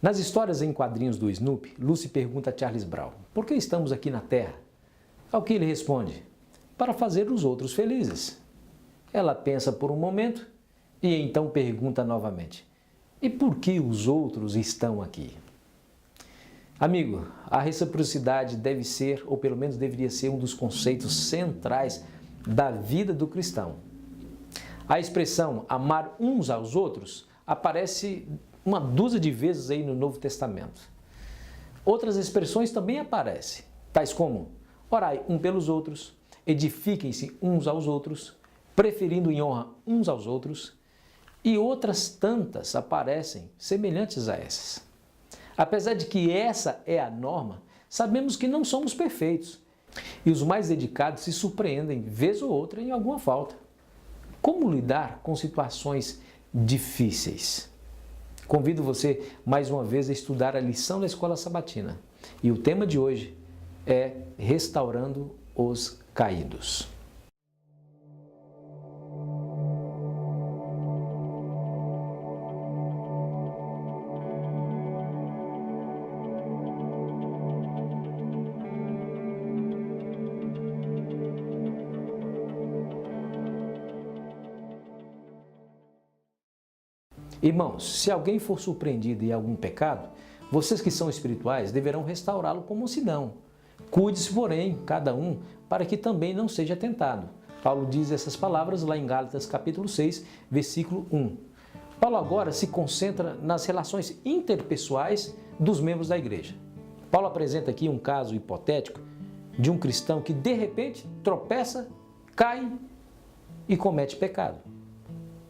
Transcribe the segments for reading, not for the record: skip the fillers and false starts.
Nas histórias em quadrinhos do Snoopy, Lucy pergunta a Charles Brown: por que estamos aqui na Terra? Ao que ele responde: para fazer os outros felizes. Ela pensa por um momento e então pergunta novamente: e por que os outros estão aqui? Amigo, a reciprocidade deve ser, ou pelo menos deveria ser, um dos conceitos centrais da vida do cristão. A expressão amar uns aos outros aparece uma dúzia de vezes aí no Novo Testamento. Outras expressões também aparecem, tais como: orai um pelos outros, edifiquem-se uns aos outros, preferindo em honra uns aos outros, e outras tantas aparecem semelhantes a essas. Apesar de que essa é a norma, sabemos que não somos perfeitos, e os mais dedicados se surpreendem, vez ou outra, em alguma falta. Como lidar com situações difíceis? Convido você mais uma vez a estudar a lição da Escola Sabatina. E o tema de hoje é Restaurando os Caídos. Irmãos, se alguém for surpreendido em algum pecado, vocês que são espirituais deverão restaurá-lo com mansidão. Cuide-se, porém, cada um, para que também não seja tentado. Paulo diz essas palavras lá em Gálatas capítulo 6, versículo 1. Paulo agora se concentra nas relações interpessoais dos membros da igreja. Paulo apresenta aqui um caso hipotético de um cristão que de repente tropeça, cai e comete pecado.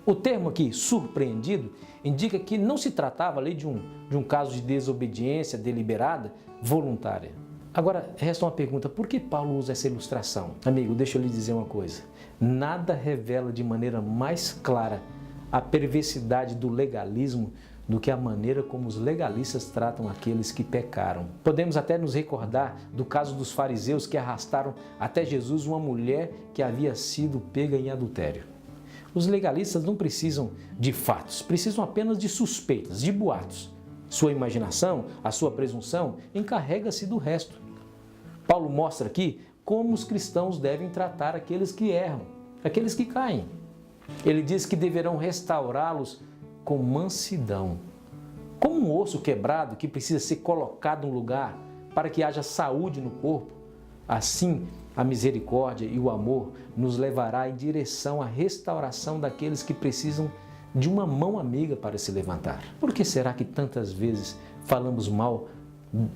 O termo aqui, surpreendido, indica que não se tratava ali de um caso de desobediência deliberada, voluntária. Agora, resta uma pergunta: por que Paulo usa essa ilustração? Amigo, deixa eu lhe dizer uma coisa. Nada revela de maneira mais clara a perversidade do legalismo do que a maneira como os legalistas tratam aqueles que pecaram. Podemos até nos recordar do caso dos fariseus que arrastaram até Jesus uma mulher que havia sido pega em adultério. Os legalistas não precisam de fatos, precisam apenas de suspeitas, de boatos. Sua imaginação, a sua presunção, encarrega-se do resto. Paulo mostra aqui como os cristãos devem tratar aqueles que erram, aqueles que caem. Ele diz que deverão restaurá-los com mansidão. Como um osso quebrado que precisa ser colocado no lugar para que haja saúde no corpo, assim a misericórdia e o amor nos levará em direção à restauração daqueles que precisam de uma mão amiga para se levantar. Por que será que tantas vezes falamos mal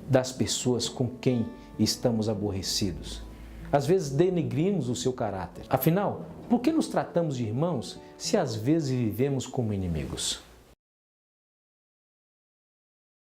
das pessoas com quem estamos aborrecidos? Às vezes denegrimos o seu caráter. Afinal, por que nos tratamos de irmãos se às vezes vivemos como inimigos?